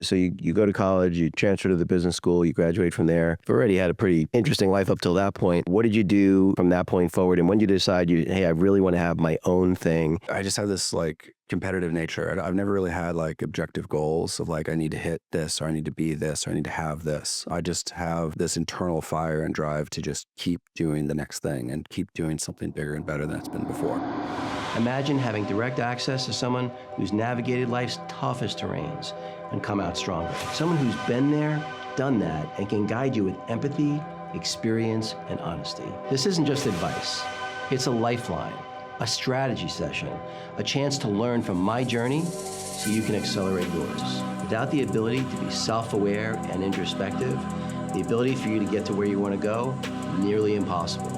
So you go to college, you transfer to the business school, you graduate from there. You've already had a pretty interesting life up till that point. What did you do from that point forward? And when did you decide hey, I really want to have my own thing? I just have this like competitive nature. I've never really had like objective goals of like, I need to hit this, or I need to be this, or I need to have this. I just have this internal fire and drive to just keep doing the next thing and keep doing something bigger and better than it's been before. Imagine having direct access to someone who's navigated life's toughest terrains and come out stronger. Someone who's been there, done that, and can guide you with empathy, experience, and honesty. This isn't just advice. It's a lifeline, a strategy session, a chance to learn from my journey so you can accelerate yours. Without the ability to be self-aware and introspective, the ability for you to get to where you want to go, nearly impossible.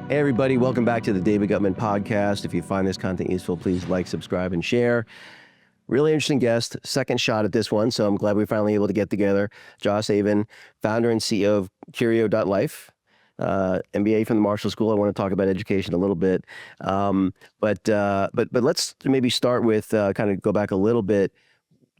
Hey everybody, welcome back to the David Guttman podcast. If you find this content useful, please like, subscribe, and share. Really interesting guest, second shot at this one, so I'm glad we're finally able to get together. Josh Aven, founder and CEO of Curio.life, MBA from the Marshall School. I want to talk about education a little bit, but let's maybe start with kind of go back a little bit.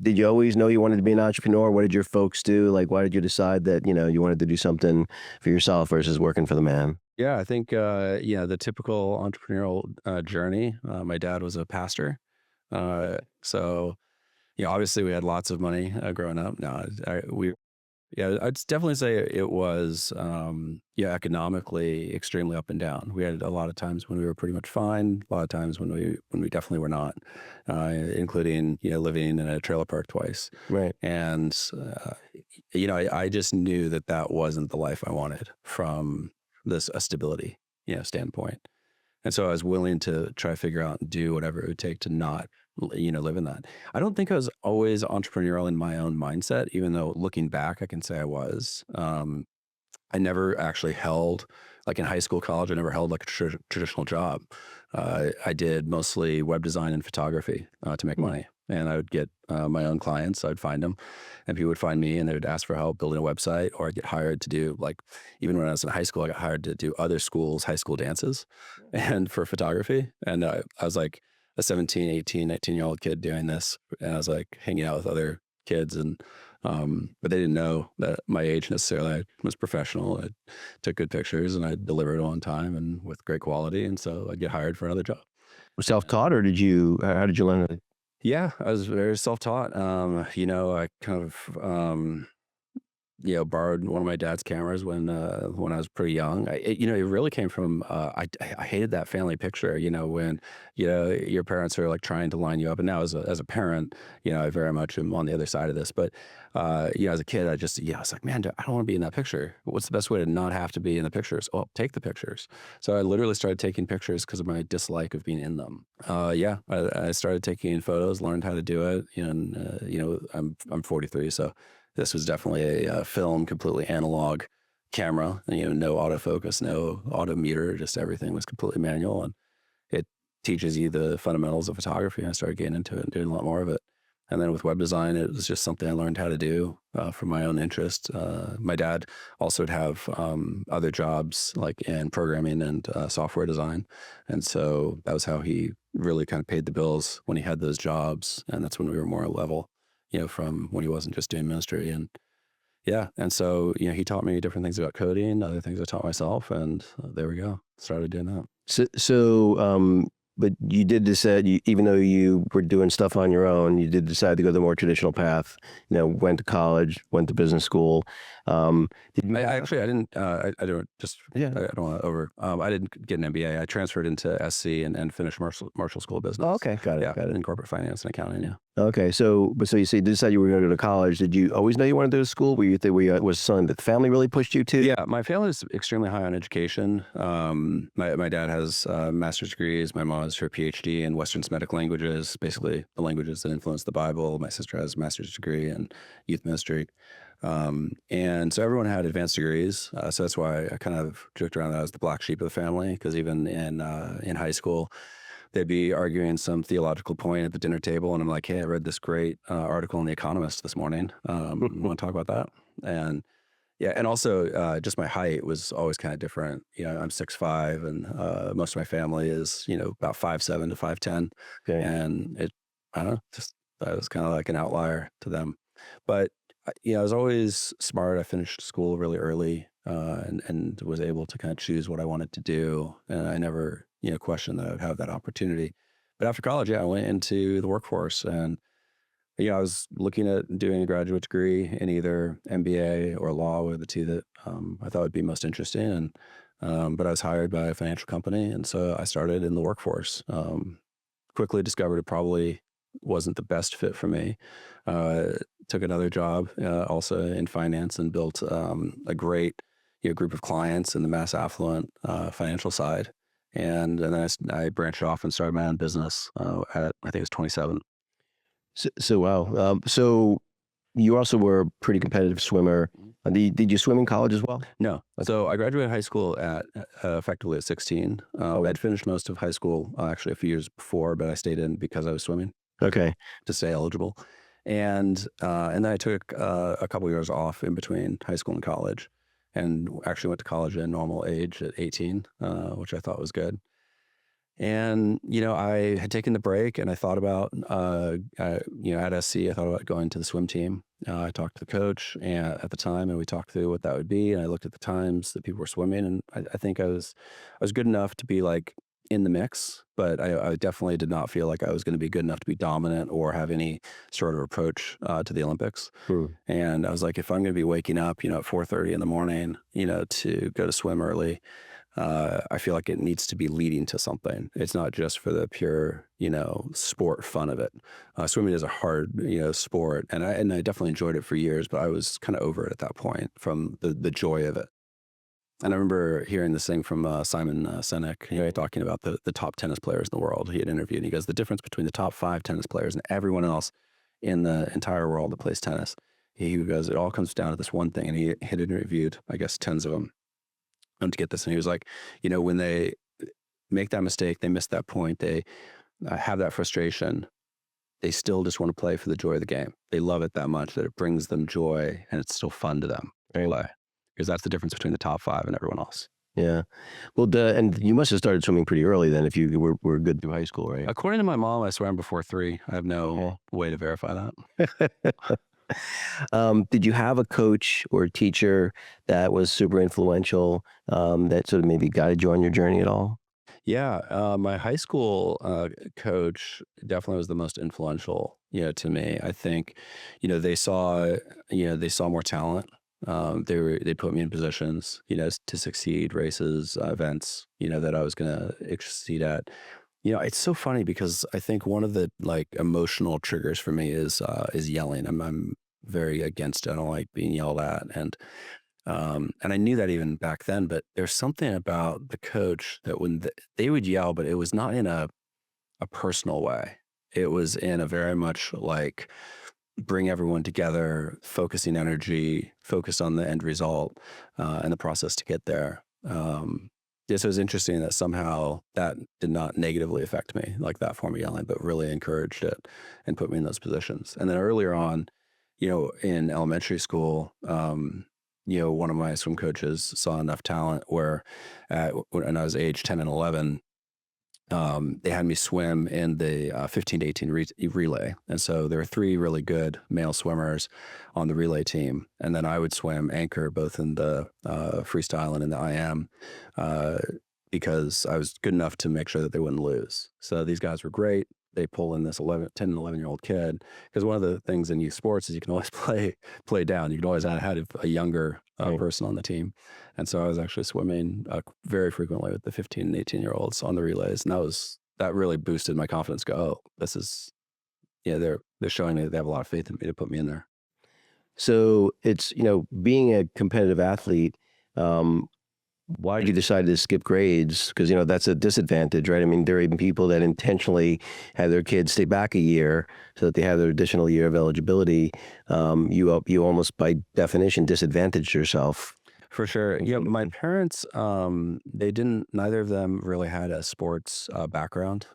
Did you always know you wanted to be an entrepreneur? What did your folks do? Like, why did you decide that you wanted to do something for yourself versus working for the man? Yeah, I think, the typical entrepreneurial journey. My dad was a pastor. So, obviously we had lots of money growing up. No, I'd definitely say it was, economically extremely up and down. We had a lot of times when we were pretty much fine, a lot of times when we definitely were not, including, living in a trailer park twice. Right. And, I just knew that wasn't the life I wanted from a stability, standpoint. And so I was willing to try to figure out and do whatever it would take to not, live in that. I don't think I was always entrepreneurial in my own mindset, even though looking back, I can say I was. I never actually held, like in high school, college, I never held like a traditional job. I did mostly web design and photography to make money. And I would get my own clients. I'd find them, and people would find me, and they would ask for help building a website, or I'd get hired to do, like, even when I was in high school, I got hired to do other schools' high school dances and for photography. And I was like a 17, 18, 19-year-old kid doing this. And I was like hanging out with other kids, and but they didn't know that my age necessarily. I was professional. I took good pictures, and I delivered on time and with great quality. And so I'd get hired for another job. Self-taught, or how did you learn it? Yeah, I was very self-taught. I kind of, borrowed one of my dad's cameras when I was pretty young. It really came from, I hated that family picture, when, your parents are like trying to line you up. And now as a parent, I very much am on the other side of this. But, as a kid, I was like, man, I don't want to be in that picture. What's the best way to not have to be in the pictures? Well, take the pictures. So I literally started taking pictures because of my dislike of being in them. I started taking photos, learned how to do it. And, I'm 43, so this was definitely a film, completely analog camera, and, no autofocus, no auto meter, just everything was completely manual. And it teaches you the fundamentals of photography. And I started getting into it and doing a lot more of it. And then with web design, it was just something I learned how to do from my own interest. My dad also would have other jobs like in programming and software design. And so that was how he really kind of paid the bills when he had those jobs. And that's when we were more at level, from when he wasn't just doing ministry. And and so, he taught me different things about coding, other things I taught myself, and there we go. Started doing that. But you did decide, even though you were doing stuff on your own, you did decide to go the more traditional path. Went to college, went to business school. I didn't. I don't just. Yeah. I don't want to over. I didn't get an MBA. I transferred into SC and finished Marshall School of Business. Oh, okay, got it. Yeah, got it. In corporate finance and accounting. Yeah. Okay, so you say you decided you were going to go to college. Did you always know you wanted to go to school? Were you think was something that the family really pushed you to? Yeah, my family is extremely high on education. My dad has master's degrees. My mom has her PhD in Western Semitic languages, basically the languages that influence the Bible. My sister has a master's degree in youth ministry. And so everyone had advanced degrees. So that's why I kind of joked around that I was the black sheep of the family, because even in high school, they'd be arguing some theological point at the dinner table. And I'm like, hey, I read this great article in The Economist this morning. Want to talk about that? And yeah, and also just my height was always kind of different. I'm 6'5", and most of my family is, about 5'7" to 5'10". Okay. And I don't know, just I was kind of like an outlier to them. But, I was always smart. I finished school really early and was able to kind of choose what I wanted to do. And I never, questioned that I'd have that opportunity. But after college, yeah, I went into the workforce, and I was looking at doing a graduate degree in either MBA or law, were the two that I thought would be most interesting. And but I was hired by a financial company, and so I started in the workforce. Quickly discovered it probably wasn't the best fit for me. Uh, Took another job also in finance, and built a great group of clients in the mass affluent financial side. And then I branched off and started my own business at, I think it was 27. So wow. So you also were a pretty competitive swimmer. Did you swim in college as well? No. So I graduated high school at effectively at 16. Oh, I'd finished most of high school actually a few years before, but I stayed in because I was swimming okay. to stay eligible. And then I took a couple years off in between high school and college, and actually went to college at a normal age at 18, which I thought was good. And, I had taken the break, and I thought about, at SC, I thought about going to the swim team. I talked to the coach at the time, and we talked through what that would be. And I looked at the times that people were swimming, and I think I was good enough to be like in the mix, but I definitely did not feel like I was going to be good enough to be dominant or have any sort of approach to the Olympics. Hmm. And I was like, if I'm going to be waking up, at 4:30 in the morning, to go to swim early, I feel like it needs to be leading to something. It's not just for the pure, sport fun of it. Swimming is a hard, sport, and I definitely enjoyed it for years, but I was kind of over it at that point from the joy of it. And I remember hearing this thing from Simon Sinek, talking about the top tennis players in the world. He had interviewed, and he goes, the difference between the top 5 tennis players and everyone else in the entire world that plays tennis. He goes, it all comes down to this one thing. And he had interviewed, I guess, tens of them to get this. And he was like, when they make that mistake, they miss that point, they have that frustration, they still just want to play for the joy of the game. They love it that much that it brings them joy, and it's still fun to them to play. Because that's the difference between the top 5 and everyone else. Yeah. Well, and you must have started swimming pretty early then, if you were good through high school, right? According to my mom, I swam before 3. I have no way to verify that. Did you have a coach or teacher that was super influential, that sort of maybe guided you on your journey at all? Yeah, my high school coach definitely was the most influential, to me. I think, they saw more talent. They put me in positions, to succeed, races, events, that I was going to exceed at. It's so funny because I think one of the like emotional triggers for me is yelling. I'm very against it. I don't like being yelled at, and I knew that even back then. But there's something about the coach that when they would yell, but it was not in a personal way. It was in a very much like bring everyone together, focusing energy, focused on the end result and the process to get there. This was interesting that somehow that did not negatively affect me, like that form of yelling, but really encouraged it and put me in those positions. And then earlier on, in elementary school, one of my swim coaches saw enough talent where when I was age 10 and 11, they had me swim in the 15 to 18 relay. And so there were 3 really good male swimmers on the relay team. And then I would swim anchor both in the freestyle and in the IM because I was good enough to make sure that they wouldn't lose. So these guys were great. They pull in this 10 and 11-year-old kid, because one of the things in youth sports is you can always play down. You can always have a younger person on the team. And so I was actually swimming very frequently with the 15 and 18-year-olds on the relays. And that really boosted my confidence. Go, oh, this is, they're showing me that they have a lot of faith in me to put me in there. So it's, being a competitive athlete, Why did you decide to skip grades? Because, that's a disadvantage, right? I mean, there are even people that intentionally have their kids stay back a year so that they have their additional year of eligibility. You almost by definition disadvantaged yourself. For sure. Yeah, my parents, neither of them really had a sports background,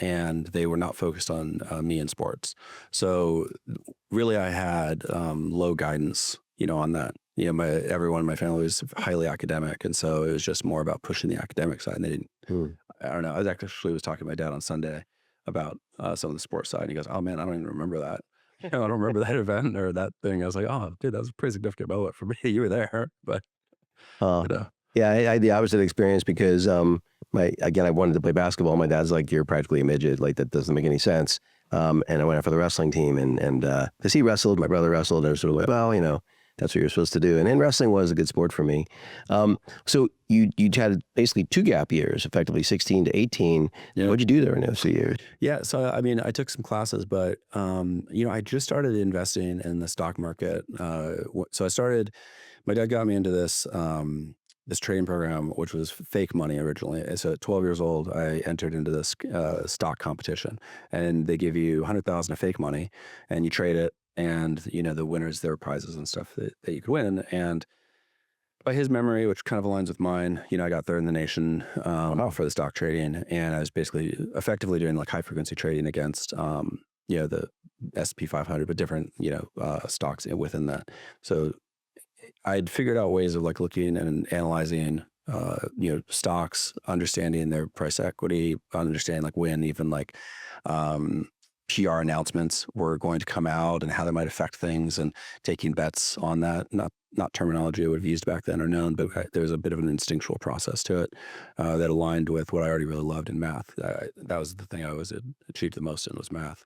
and they were not focused on me in sports. So really, I had low guidance, on that. Everyone in my family was highly academic, and so it was just more about pushing the academic side. And they didn't. Hmm. I don't know. I was talking to my dad on Sunday about some of the sports side, and he goes, "Oh man, I don't even remember that." I don't remember that event or that thing. I was like, "Oh, dude, that was a pretty significant moment for me. You were there, but." Uh, You know, yeah, I had the opposite experience because I wanted to play basketball. My dad's like, "You're practically a midget. Like that doesn't make any sense." And I went out for the wrestling team, and because he wrestled, my brother wrestled, and I was sort of like, well, that's what you're supposed to do. And then wrestling was a good sport for me. So you had basically 2 gap years, effectively 16 to 18. yeah. What'd you do there in those 2 years? Yeah. So, I mean, I took some classes, but, I just started investing in the stock market. So my dad got me into this trading program, which was fake money originally. So at 12 years old, I entered into this stock competition, and they give you 100,000 of fake money, and you trade it. And the winners, there were prizes and stuff that you could win. And by his memory, which kind of aligns with mine, I got third in the nation for the stock trading, and I was basically effectively doing like high frequency trading against the S&P 500, but different stocks within that. So I'd figured out ways of like looking and analyzing stocks, understanding their price equity, understanding like when even like PR announcements were going to come out and how they might affect things, and taking bets on that. Not terminology I would have used back then or known, but there was a bit of an instinctual process to it that aligned with what I already really loved in math. That was the thing I was achieved the most in, was math.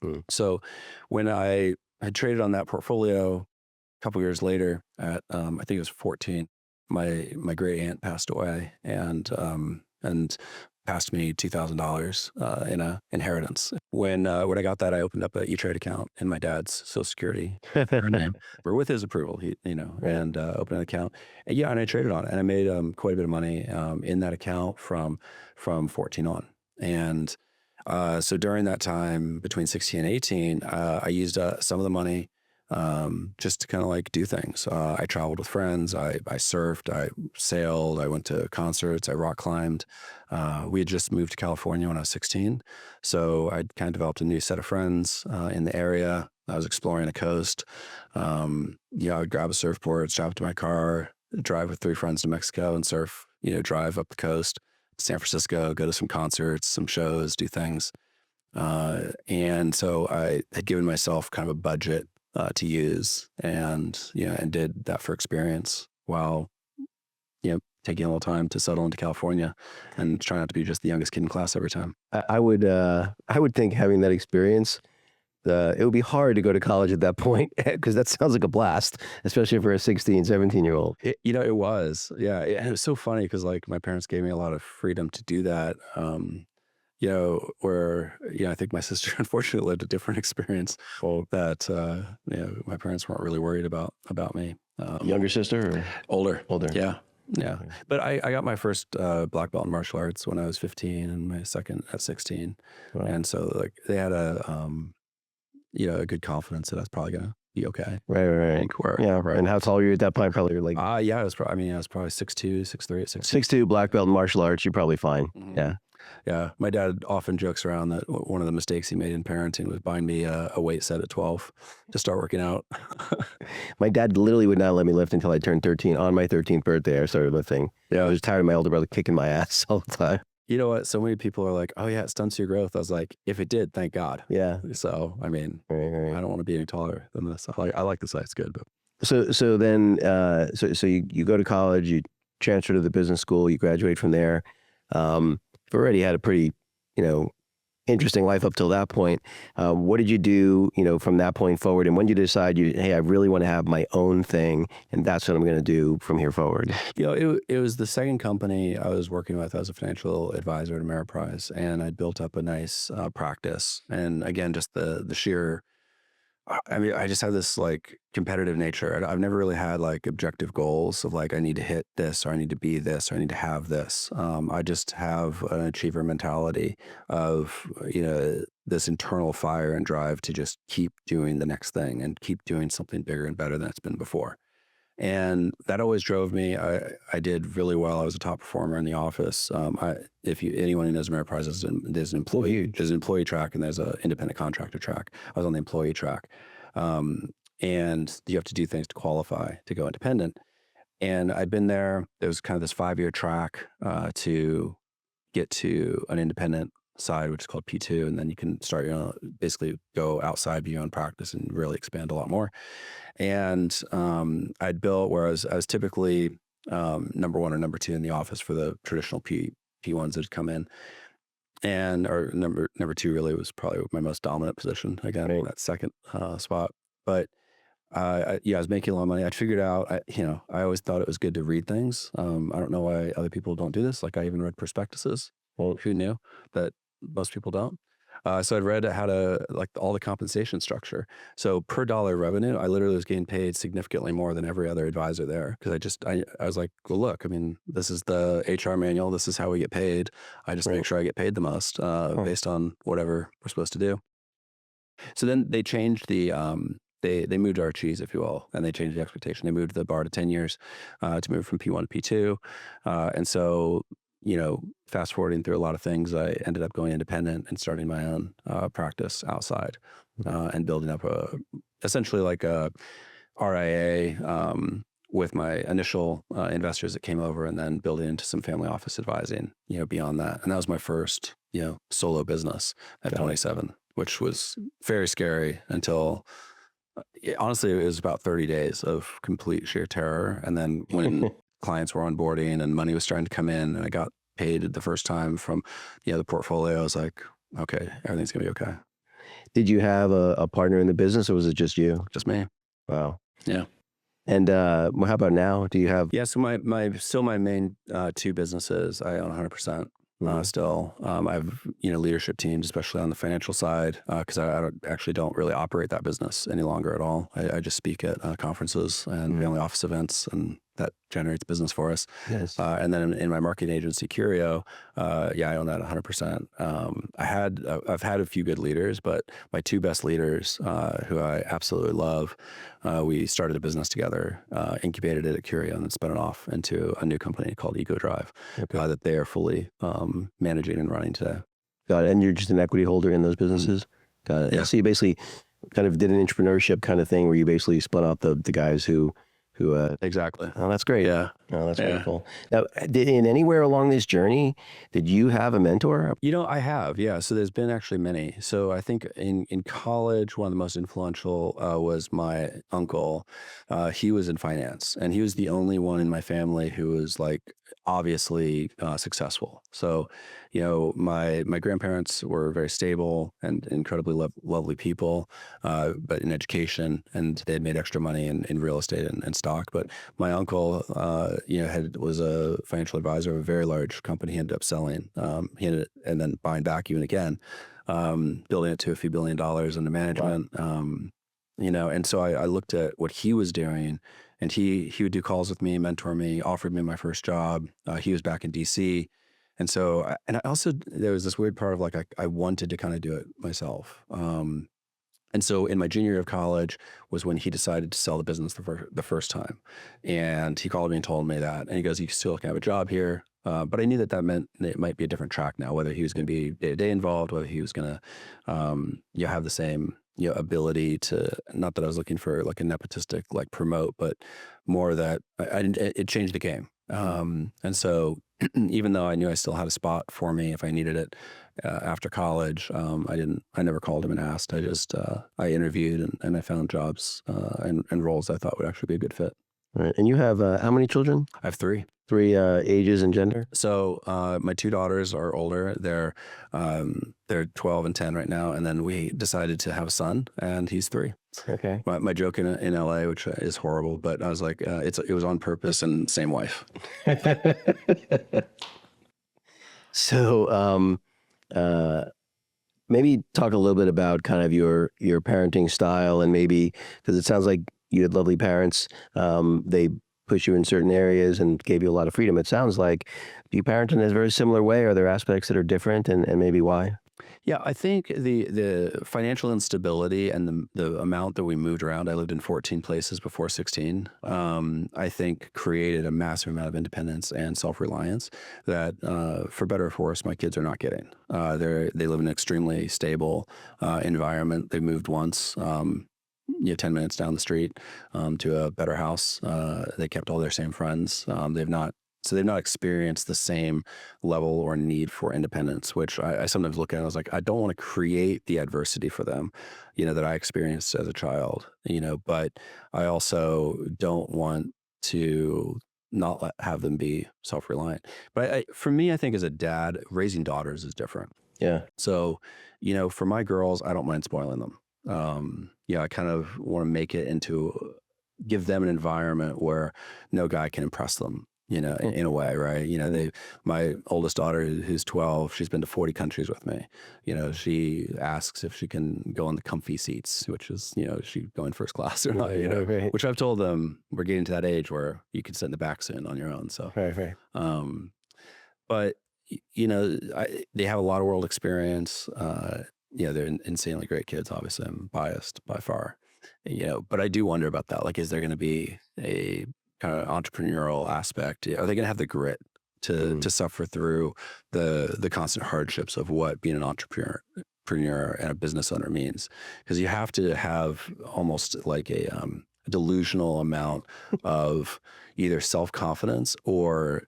Mm. So when I had traded on that portfolio, a couple years later, at I think it was 14, my great aunt passed away, and passed me $2,000 in a inheritance. When I got that, I opened up a E-Trade account in my dad's Social Security name, or with his approval, and opened an account. And I traded on it, and I made quite a bit of money in that account from 14 on. And so during that time, between 16 and 18, I used some of the money just to kind of like do things. I traveled with friends. I surfed. I sailed. I went to concerts. I rock climbed. We had just moved to California when I was 16. So I'd kind of developed a new set of friends in the area. I was exploring the coast. I would grab a surfboard, strap it to my car, drive with 3 friends to Mexico and surf, drive up the coast, San Francisco, go to some concerts, some shows, do things. And so I had given myself kind of a budget to use, and did that for experience, while taking a little time to settle into California and try not to be just the youngest kid in class every time. I would think having that experience, it would be hard to go to college at that point because that sounds like a blast, especially for a 16, 17-year-old. It was, yeah. And it was so funny because like my parents gave me a lot of freedom to do that. Where, I think my sister unfortunately lived a different experience that, my parents weren't really worried about me. Younger sister or Older. older? Yeah. Yeah. Okay. But I got my first black belt in martial arts when I was 15, and my second at 16. Wow. And so like they had a good confidence that I was probably going to be okay. Right. Yeah. Right. And how tall were you at that point? Probably like Yeah, I was probably 6'2", 6'3", 6'2". 6'2", black belt in martial arts. You're probably fine. Mhm. Yeah. Yeah, my dad often jokes around that one of the mistakes he made in parenting was buying me a weight set at 12 to start working out. My dad literally would not let me lift until I turned 13. On my 13th birthday, I started lifting. I was tired of my older brother kicking my ass all the time. You know what? So many people are like, "Oh yeah, it stunts your growth." I was like, "If it did, thank God." Yeah. So I mean, Right. I don't want to be any taller than this. I like the size good, but So then you go to college, you transfer to the business school, you graduate from there. You've already had a pretty, interesting life up till that point. What did you do, from that point forward? And when did you decide hey, I really want to have my own thing, and that's what I'm going to do from here forward? it was the second company I was working with as a financial advisor at Ameriprise, and I'd built up a nice practice. And again, just the sheer I mean, I just have this like competitive nature. I've never really had like objective goals of like, I need to hit this or I need to be this or I need to have this. I just have an achiever mentality of, this internal fire and drive to just keep doing the next thing and keep doing something bigger and better than it's been before. And that always drove me. I did really well. I was a top performer in the office. If anyone who knows Ameriprise, there's an employee, there's an employee track and there's an independent contractor track. I was on the employee track, and you have to do things to qualify to go independent. And I'd been there. There was kind of this 5-year track to get to an independent side, which is called P2, and then you can start basically go outside of your own practice and really expand a lot more. And I'd built where I was typically number one or number two in the office for the traditional P1s that had come in. And or number two really was probably my most dominant position. I got that second spot. But I was making a lot of money. I'd figured out, I always thought it was good to read things. I don't know why other people don't do this. Like I even read prospectuses. Well, who knew that most people don't? So I'd read how to like all the compensation structure. So per dollar revenue, I literally was getting paid significantly more than every other advisor there. Because I was like, well, look, I mean, this is the HR manual. This is how we get paid. I just make sure I get paid the most based on whatever we're supposed to do. So then they changed the they moved our cheese, if you will, and they changed the expectation. They moved the bar to 10 years to move from P1 to P2. And so, fast forwarding through a lot of things, I ended up going independent and starting my own practice outside and building up essentially like a RIA with my initial investors that came over, and then building into some family office advising, beyond that. And that was my first, solo business at 27, which was very scary until honestly, it was about 30 days of complete sheer terror. And then when clients were onboarding and money was starting to come in and I got paid the first time from, the portfolio, I was like, okay, everything's going to be okay. Did you have a partner in the business or was it just you? Just me. Wow. Yeah. And how about now? Do you have? Yeah. So my main two businesses, I own 100%. Still, I have leadership teams, especially on the financial side, because I actually don't really operate that business any longer at all. I just speak at conferences and family office events, and that generates business for us. Yes. And then in my marketing agency, Curio, I own that 100%. I've had a few good leaders, but my two best leaders, who I absolutely love, we started a business together, incubated it at Curio, and then spun it off into a new company called EcoDrive that they are fully managing and running today. Got it. And you're just an equity holder in those businesses? Got it. Yeah. So you basically kind of did an entrepreneurship kind of thing where you basically spun out the guys who Exactly. Oh, that's great. Yeah. Oh, that's very cool. Now, in anywhere along this journey, did you have a mentor? I have, yeah. So there's been actually many. So I think in college, one of the most influential was my uncle. He was in finance, and he was the only one in my family who was like obviously successful. So, my grandparents were very stable and incredibly lovely people, but in education, and they had made extra money in real estate and stock. But my uncle, was a financial advisor of a very large company. He ended up selling, and then buying back even again, building it to a few $1 billion under management. Wow. And so I looked at what he was doing, and he would do calls with me, mentor me, offered me my first job. He was back in DC. And so, I also, there was this weird part of like, I wanted to kind of do it myself. And so in my junior year of college was when he decided to sell the business the first time. And he called me and told me that. And he goes, you still can have a job here. But I knew that meant that it might be a different track now, whether he was going to be day-to-day involved, whether he was going to have the same ability to, not that I was looking for like a nepotistic like promote, but more that it changed the game. And so even though I knew I still had a spot for me if I needed it after college, I never called him and asked. I just, I interviewed and I found jobs and roles I thought would actually be a good fit. All right. And you have how many children? I have three. Three ages and gender? So my two daughters are older. They're 12 and 10 right now. And then we decided to have a son, and he's 3. Okay. My joke in LA, which is horrible, but I was like, it was on purpose and same wife. So maybe talk a little bit about kind of your parenting style, and maybe because it sounds like you had lovely parents. They push you in certain areas and gave you a lot of freedom. It sounds like, do you parent in a very similar way? Are there aspects that are different, and maybe why? Yeah, I think the financial instability and the amount that we moved around, I lived in 14 places before 16, I think created a massive amount of independence and self-reliance that, for better or for worse, my kids are not getting. They live in an extremely stable environment. They moved once. 10 minutes down the street to a better house. They kept all their same friends. They've not experienced the same level or need for independence, which I sometimes look at and I was like, I don't want to create the adversity for them, that I experienced as a child, but I also don't want to not have them be self-reliant. But for me, I think as a dad, raising daughters is different. Yeah. So, for my girls, I don't mind spoiling them. I kind of want to give them an environment where no guy can impress them, in a way, right? My oldest daughter, who's 12, she's been to 40 countries with me. She asks if she can go on the comfy seats, which is, she go in first class or not, Right. which I've told them we're getting to that age where you can sit in the back soon on your own. So, Right. but they have a lot of world experience. They're insanely great kids. Obviously, I'm biased by far, but I do wonder about that. Like, is there going to be a kind of entrepreneurial aspect? Are they going to have the grit to suffer through the constant hardships of what being an entrepreneur and a business owner means? Because you have to have almost like a delusional amount of either self-confidence or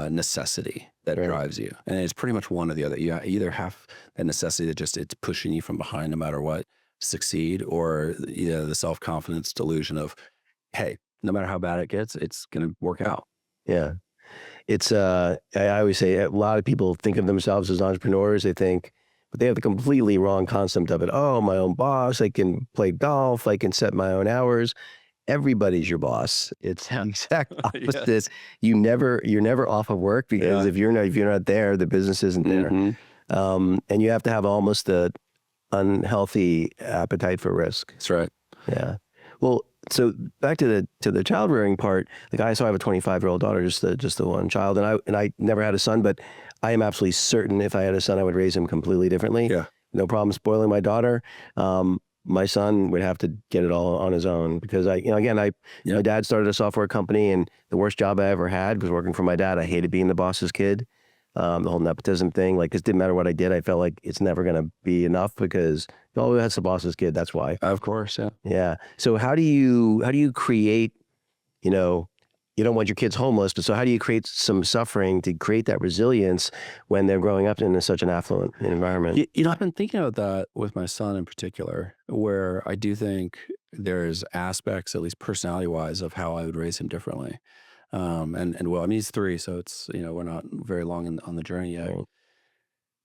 necessity that drives you. And it's pretty much one or the other. You either have a necessity that just it's pushing you from behind no matter what to succeed, or the self-confidence delusion of, hey, no matter how bad it gets, it's going to work out. Yeah. It's I always say a lot of people think of themselves as entrepreneurs. But they have the completely wrong concept of it. Oh, my own boss. I can play golf. I can set my own hours. Everybody's your boss. It's the exact opposite. Yes. You're never off of work, because if you're not there, the business isn't there. And you have to have almost the unhealthy appetite for risk. That's right. Yeah. Well, so back to the child rearing part. Like, I have a 25-year-old daughter, just the one child, and I never had a son, but I am absolutely certain if I had a son, I would raise him completely differently. Yeah. No problem spoiling my daughter. My son would have to get it all on his own, because my dad started a software company, and the worst job I ever had was working for my dad. I hated being the boss's kid. The whole nepotism thing, like, it didn't matter what I did. I felt like it's never going to be enough, because that's the boss's kid. That's why. Of course. Yeah. Yeah. So how do you create, you don't want your kids homeless, but so how do you create some suffering to create that resilience when they're growing up in such an affluent environment? I've been thinking about that with my son in particular, where I do think there's aspects, at least personality wise, of how I would raise him differently. And well, I mean, he's 3, so it's, we're not very long on the journey yet. Right.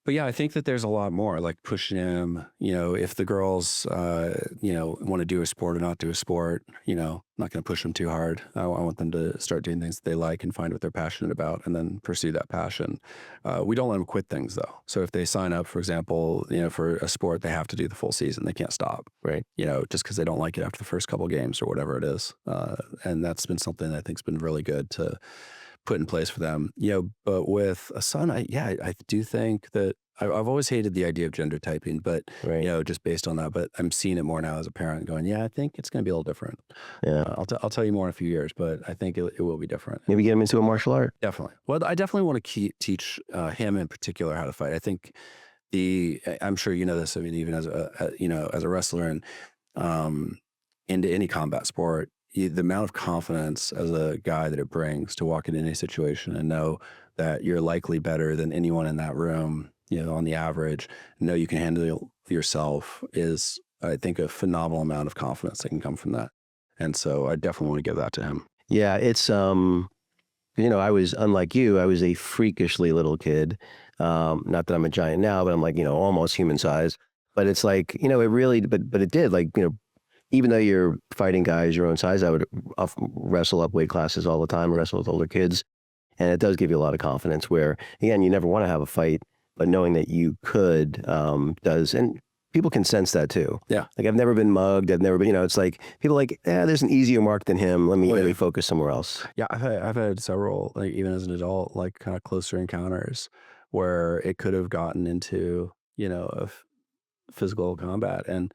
But yeah, I think that there's a lot more, like pushing him, if the girls, want to do a sport or not do a sport, not going to push them too hard. I want them to start doing things that they like and find what they're passionate about, and then pursue that passion. We don't let them quit things, though. So if they sign up, for example, for a sport, they have to do the full season. They can't stop, Right. just because they don't like it after the first couple of games or whatever it is. And that's been something that I think's been really good to put in place for them. But with a son, I do think that I've always hated the idea of gender typing, but Right. just based on that. But I'm seeing it more now as a parent, going, yeah, I think it's going to be a little different. Yeah. I'll tell you more in a few years, but I think it will be different. Maybe get him into a martial art. Definitely. Well, I definitely want to teach him in particular how to fight. I think I'm sure you know this. I mean, even as a wrestler and into any combat sport, the amount of confidence as a guy that it brings to walk into any situation and know that you're likely better than anyone in that room, on the average, know you can handle yourself, is, I think, a phenomenal amount of confidence that can come from that. And so I definitely want to give that to him. Yeah, it's I was, unlike you, I was a freakishly little kid. Not that I'm a giant now, but I'm like, almost human size. But it's like, it really, but it did, like, even though you're fighting guys your own size, I would wrestle up weight classes all the time, wrestle with older kids. And it does give you a lot of confidence where, again, you never want to have a fight, but knowing that you could does, and people can sense that too. Yeah. Like I've never been mugged. I've never been, it's like people like, there's an easier mark than him. Let me focus somewhere else. Yeah. I've had several, like even as an adult, like kind of closer encounters where it could have gotten into, physical combat. And,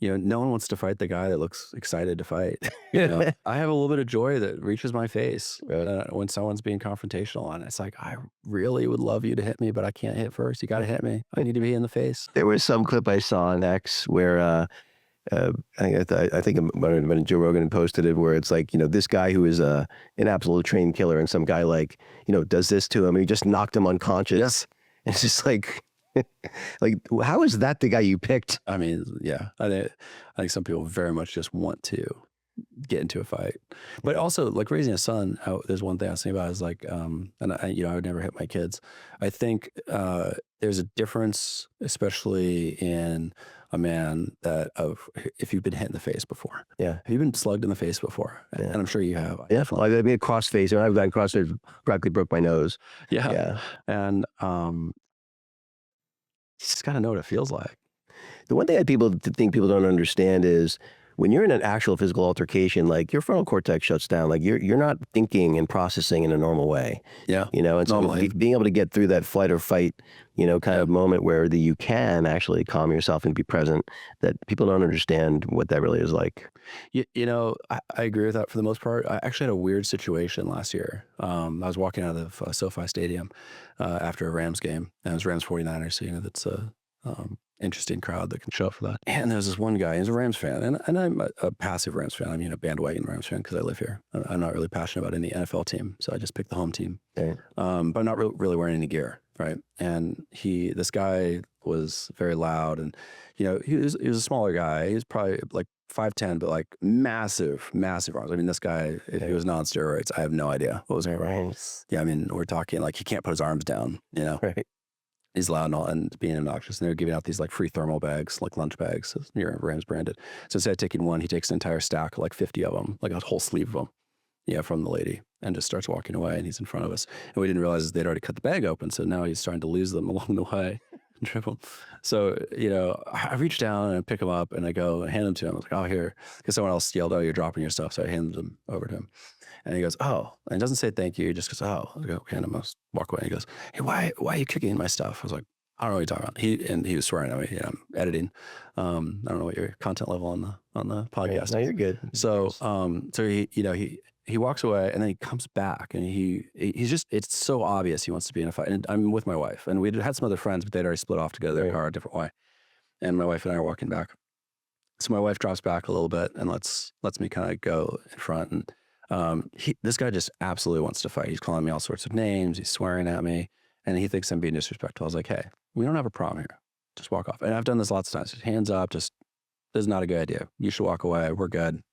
no one wants to fight the guy that looks excited to fight. I have a little bit of joy that reaches my face when someone's being confrontational, and it's like, I really would love you to hit me, but I can't hit first. You got to hit me. I need to be in the face. There was some clip I saw on X where I think when Joe Rogan posted it, where it's like, this guy who is an absolute trained killer, and some guy like, does this to him, and he just knocked him unconscious. Yes. And it's just like, like, how is that the guy you picked? I mean, yeah, I think some people very much just want to get into a fight, but also like raising a son. There's one thing I was thinking about is like, and I would never hit my kids. I think there's a difference, especially in a man if you've been hit in the face before. Yeah. Have you been slugged in the face before? Yeah. And I'm sure you have. Yeah. Well, I've been cross-faced, and I've gotten cross-faced, practically broke my nose. Yeah. Yeah. And you just got to know what it feels like. The one thing people don't understand is when you're in an actual physical altercation, like your frontal cortex shuts down. Like you're not thinking and processing in a normal way. Yeah. And so being able to get through that flight or fight, kind of moment where you can actually calm yourself and be present, that people don't understand what that really is like. I agree with that for the most part. I actually had a weird situation last year. I was walking out of SoFi Stadium after a Rams game, and it was Rams 49ers. So, that's a interesting crowd that can show up for that. And there was this one guy, he's a Rams fan, and I'm a passive Rams fan. I'm a bandwagon Rams fan because I live here. I'm not really passionate about any NFL team, so I just picked the home team. Okay. But I'm not really wearing any gear, right? And this guy was very loud, and he was a smaller guy. He was probably like 5'10", but like massive arms. I mean, this guy, if he was not on steroids, I have no idea what was going on. Right. Yeah, I mean, we're talking like he can't put his arms down, Right. He's loud and being obnoxious. And they're giving out these like free thermal bags, like lunch bags, Rams branded. So instead of taking one, he takes an entire stack, like 50 of them, like a whole sleeve of them, from the lady, and just starts walking away. And he's in front of us. And we didn't realize they'd already cut the bag open. So now he's starting to lose them along the way. Triple. So, I reach down and I pick him up and I go and hand him to him. I was like, oh, here. Because someone else yelled, oh, you're dropping your stuff. So I handed them over to him. And he goes, oh. And he doesn't say thank you. He just goes, oh. I go, okay. And I'm going to walk away. And he goes, hey, why are you kicking my stuff? I was like, I don't know what you're talking about. He was swearing at me. I'm editing. I don't know what your content level on the podcast. No, you're good. So, he walks away and then he comes back and he's just, it's so obvious he wants to be in a fight. And I'm with my wife, and we'd had some other friends, but they'd already split off to go to their car a different way. And my wife and I are walking back. So my wife drops back a little bit and lets me kind of go in front. And this guy just absolutely wants to fight. He's calling me all sorts of names. He's swearing at me, and he thinks I'm being disrespectful. I was like, hey, we don't have a problem here. Just walk off. And I've done this lots of times. Just hands up. This is not a good idea. You should walk away. We're good.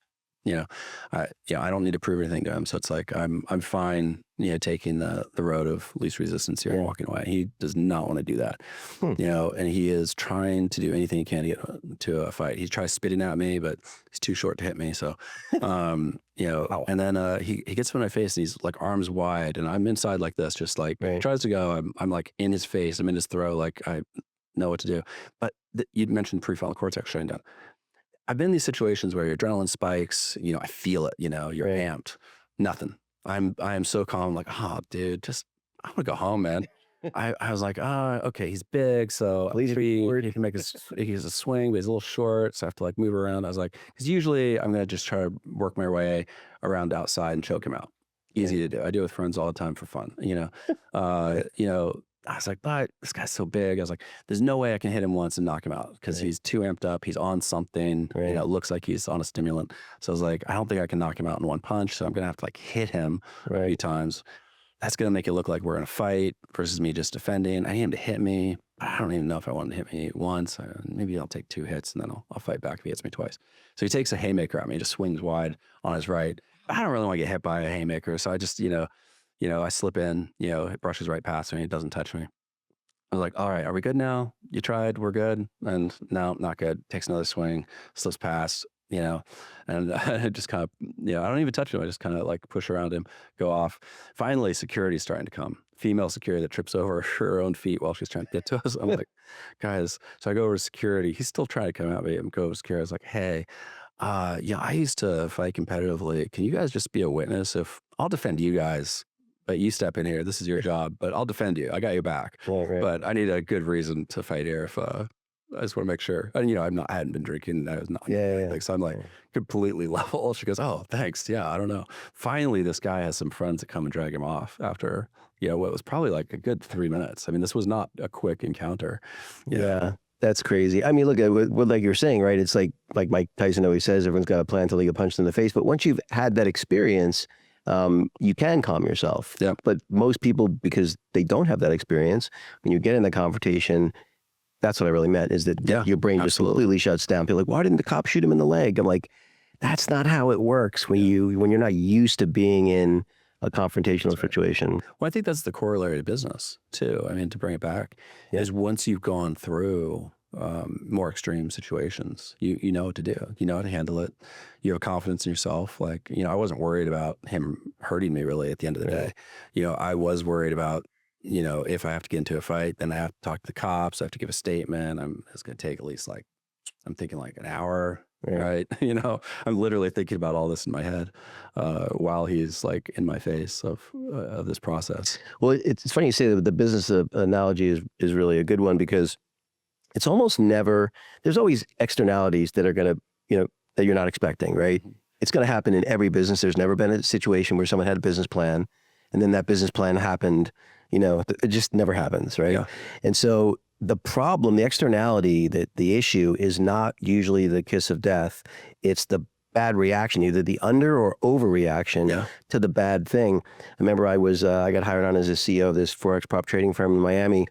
I don't need to prove anything to him. So it's like, I'm fine, taking the road of least resistance here and walking away. He does not want to do that, and he is trying to do anything he can to get to a fight. He tries spitting at me, but he's too short to hit me. So, and then he gets in my face and he's like arms wide, and I'm inside like this, just like he tries to go. I'm like in his face. I'm in his throat. Like I know what to do. But you mentioned prefrontal cortex shutting down. I've been in these situations where your adrenaline spikes, I feel it, you're amped. Nothing. I am so calm, like, oh, dude, I want to go home, man. I was like, oh, okay, he's big, so he can make he has a swing, but he's a little short, so I have to like move around. I was like, because usually I'm going to just try to work my way around outside and choke him out. Easy to do. I do it with friends all the time for fun, I was like, but this guy's so big. I was like, there's no way I can hit him once and knock him out because he's too amped up. He's on something. It looks like he's on a stimulant. So I was like, I don't think I can knock him out in one punch. So I'm going to have to like hit him a few times. That's going to make it look like we're in a fight versus me just defending. I need him to hit me. I don't even know if I want him to hit me once. Maybe I'll take 2 hits and then I'll fight back if he hits me twice. So he takes a haymaker at me, just swings wide on his right. I don't really want to get hit by a haymaker. So I just, I slip in, it brushes right past me. It doesn't touch me. I was like, all right, are we good now? You tried, we're good. And no, not good. Takes another swing, slips past. you know, and I just kind of, I don't even touch him. I just kind of like push around him, go off. Finally, security is starting to come. Female security that trips over her own feet while she's trying to get to us. I'm like, guys. So I go over to security. He's still trying to come at me. I'm go over to security. I was like, hey, yeah, I used to fight competitively. Can you guys just be a witness? If I'll defend you guys, but you step in here. This is your job, but I'll defend you. I got your back. Right. But I need a good reason to fight here. If I just want to make sure. And I hadn't been drinking. I was not. Yeah. So I'm like completely level. She goes, oh, thanks. Yeah, I don't know. Finally, this guy has some friends that come and drag him off after what was probably like a good 3 minutes. I mean, this was not a quick encounter. Yeah. That's crazy. I mean, look at what like you're saying, right? It's like Mike Tyson always says, everyone's got a plan until they get punched in the face. But once you've had that experience, you can calm yourself. Yeah. But most people, because they don't have that experience, when you get in the confrontation, that's what I really meant, is that your brain just completely shuts down. People are like, why didn't the cop shoot him in the leg? I'm like, that's not how it works when you're not used to being in a confrontational situation. Well, I think that's the corollary to business too. I mean, to bring it back, is once you've gone through more extreme situations, you know what to do. You know how to handle it. You have confidence in yourself. Like, I wasn't worried about him hurting me really at the end of the day. I was worried about, if I have to get into a fight, then I have to talk to the cops. I have to give a statement. It's going to take at least I'm thinking like an hour. Right. I'm literally thinking about all this in my head while he's like in my face of this process. Well, it's funny you say that the business analogy is really a good one, because it's almost never, there's always externalities that are going to, that you're not expecting, right? Mm-hmm. It's going to happen in every business. There's never been a situation where someone had a business plan and then that business plan happened, it just never happens, right? Yeah. And so the problem, the externality, the issue is not usually the kiss of death. It's the bad reaction, either the under or overreaction to the bad thing. I remember I got hired on as a CEO of this Forex prop trading firm in Miami.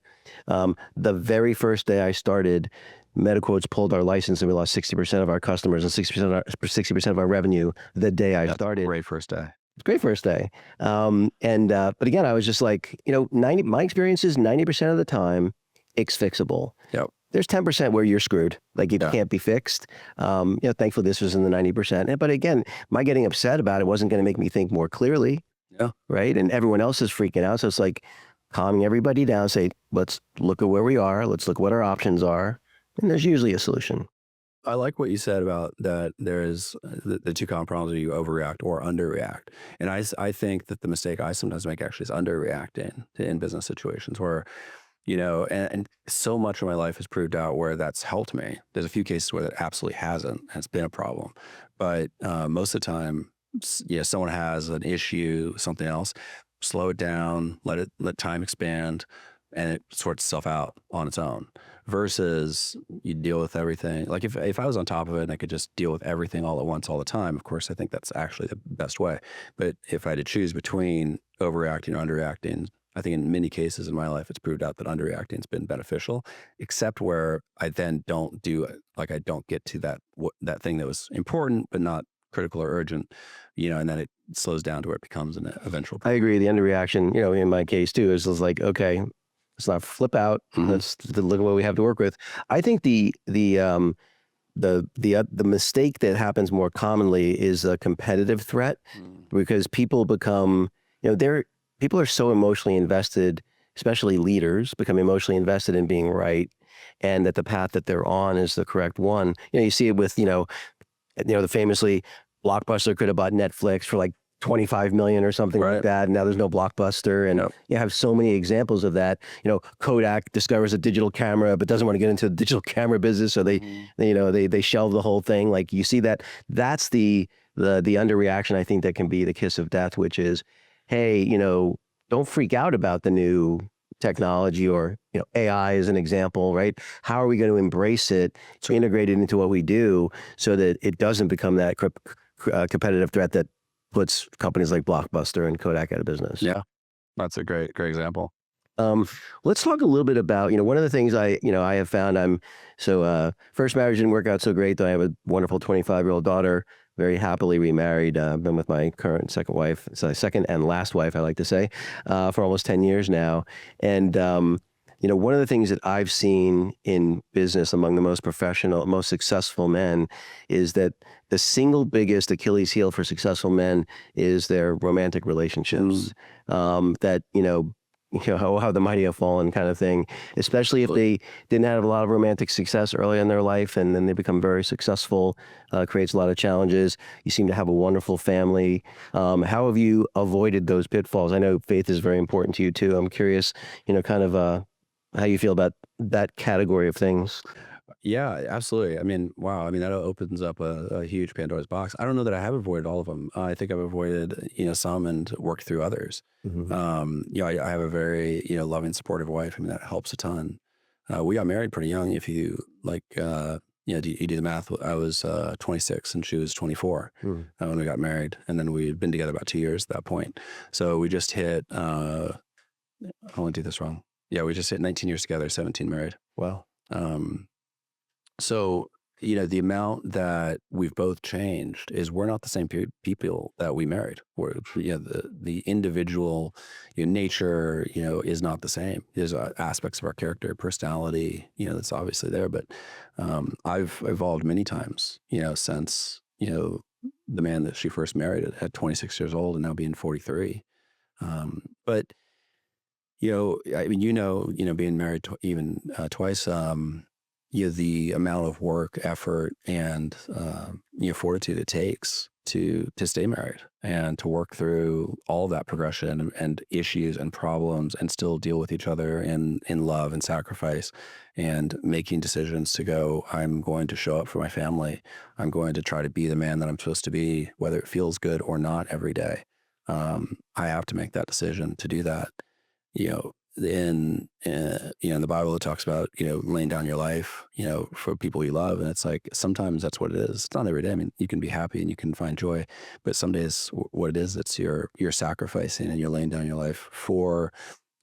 The very first day I started, MediQuotes pulled our license and we lost 60% of our customers and 60% of our revenue the day I started. Great first day. It's a great first day. But again, I was just like, my experience is 90% of the time, it's fixable. Yep. There's 10% where you're screwed. Like it can't be fixed. Thankfully this was in the 90%. But again, my getting upset about it wasn't going to make me think more clearly. Yeah. Right. And everyone else is freaking out. So it's like calming everybody down, say, let's look at where we are. Let's look at what our options are. And there's usually a solution. I like what you said about that. There's the two common problems: you overreact or underreact. And I think that the mistake I sometimes make actually is underreacting in business situations where, and so much of my life has proved out where that's helped me. There's a few cases where that absolutely hasn't. It's been a problem. But most of the time, someone has an issue, something else, slow it down, let time expand, and it sorts itself out on its own. Versus you deal with everything. Like if I was on top of it and I could just deal with everything all at once all the time, of course, I think that's actually the best way. But if I had to choose between overreacting or underreacting, I think in many cases in my life, it's proved out that underreacting has been beneficial, except where I then don't do it. Like I don't get to that thing that was important, but not critical or urgent, and then it slows down to where it becomes an eventual problem. I agree. The underreaction, in my case too, is like, okay, let's not flip out. Mm-hmm. Let's look at what we have to work with. I think the mistake that happens more commonly is a competitive threat, because people become, people are so emotionally invested, especially leaders become emotionally invested in being right, and that the path that they're on is the correct one. You see it with, the famously Blockbuster could have bought Netflix for like 25 million or something like that. And now there's no Blockbuster. And you have so many examples of that. Kodak discovers a digital camera, but doesn't want to get into the digital camera business. So they shelve the whole thing. Like you see that, that's the underreaction, I think, that can be the kiss of death, which is, hey, don't freak out about the new technology, or AI is an example, right? How are we going to embrace it, to integrate it into what we do, so that it doesn't become that competitive threat that puts companies like Blockbuster and Kodak out of business? Yeah, that's a great example. Let's talk a little bit about, one of the things I have found, first marriage didn't work out so great, though I have a wonderful 25-year-old daughter, very happily remarried. I've been with my current second and last wife, I like to say, for almost 10 years now. And One of the things that I've seen in business among the most professional, most successful men is that the single biggest Achilles heel for successful men is their romantic relationships. That, how the mighty have fallen kind of thing, especially if they didn't have a lot of romantic success early in their life and then they become very successful, creates a lot of challenges. You seem to have a wonderful family. How have you avoided those pitfalls? I know faith is very important to you too. I'm curious, kind of how you feel about that category of things. Yeah, absolutely. I mean, wow. I mean, that opens up a huge Pandora's box. I don't know that I have avoided all of them. I think I've avoided, some and worked through others. Hmm. I have a very, loving, supportive wife. I mean, that helps a ton. We got married pretty young. If you like, you do the math. I was 26 and she was 24 when we got married. And then we'd been together about 2 years at that point. So we just hit, I want to do this wrong. Yeah, we just hit 19 years together, 17 married. Wow. Um, So, the amount that we've both changed is we're not the same people that we married. We're, the individual nature, is not the same. There's aspects of our character, personality, that's obviously there. But I've evolved many times, since, the man that she first married at 26 years old and now being 43. But, I mean, being married even twice, the amount of work, effort, and fortitude it takes to stay married and to work through all that progression and issues and problems and still deal with each other in love and sacrifice and making decisions to go, I'm going to show up for my family. I'm going to try to be the man that I'm supposed to be, whether it feels good or not every day. I have to make that decision to do that. In the Bible, it talks about, laying down your life, for people you love. And it's like, sometimes that's what it is. It's not every day. I mean, you can be happy and you can find joy, but some days what it is, it's you're sacrificing and you're laying down your life for